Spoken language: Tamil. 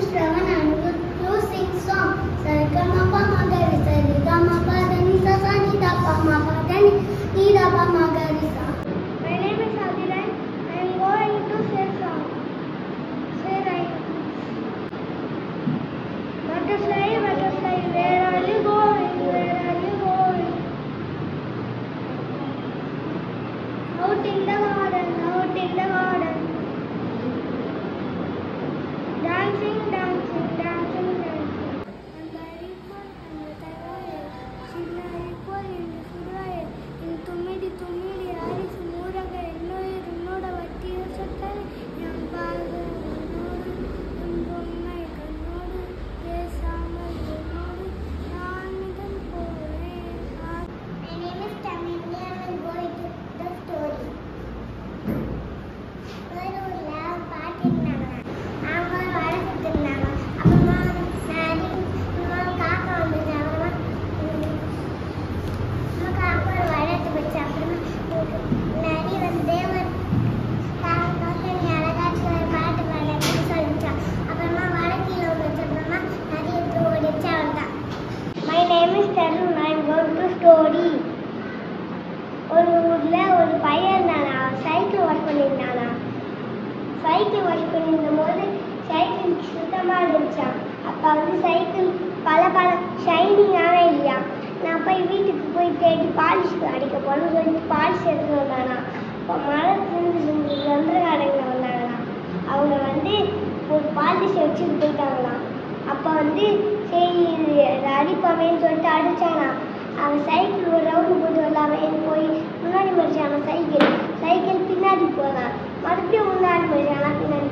Shravan and you sing song. Sargama Magari Sarigama Padani Sasani Dapa Magadani Nidapa Magarisa. My name is Adilan. I am going to say song. Say right. Butterfly, butterfly, where are you going? Where are you going? Out in the garden, out in the garden. Dancing, dancing, dancing, dancing. And the river and the royal, Shilla river in the Surai, in Tumidi, Iris, Muraga, Noir, Noda, Vatir, Satar, Yampaga, Nodu, Umbumai, Nodu, Yes, Samal, Nodu, Namidan, Pore. My name is Tamini and I am going to the story. My name is Tarun. I am going to story. ஒரு ஊர்ல ஒரு பையன் இருந்தானா, சைக்கிள் வாஷ் பண்ணியிருந்தானா. சைக்கிள் வாஷ் பண்ணியிருந்த போது சைக்கிள் சுத்தமாக இருந்துச்சான். அப்போ வந்து சைக்கிள் பல ஷைனிங்கான இல்லையா. நான் போய் வீட்டுக்கு போய் தேடி பாலிஷ் அடிக்க போகணும்னு சொல்லிட்டு பாலிஷ் எடுத்து வந்தானா. இப்போ மரத்துலேருந்து சந்திரகாரங்க வந்தாங்கண்ணா. அவங்க வந்து ஒரு பாலிஷை வச்சுட்டு போயிட்டாங்களாம். அப்போ வந்து சரி அடிப்பாமேன்னு சொல்லிட்டு அடித்தானா. அவன் சைக்கிள் ஒரு ரவுண்டு போட்டு வரலாமேன்னு போய் முன்னாடி மறிச்சான். சைக்கிள் பின்னாடி போனான். மறுபடியும் முன்னாடி மறிச்சானா, பின்னாடி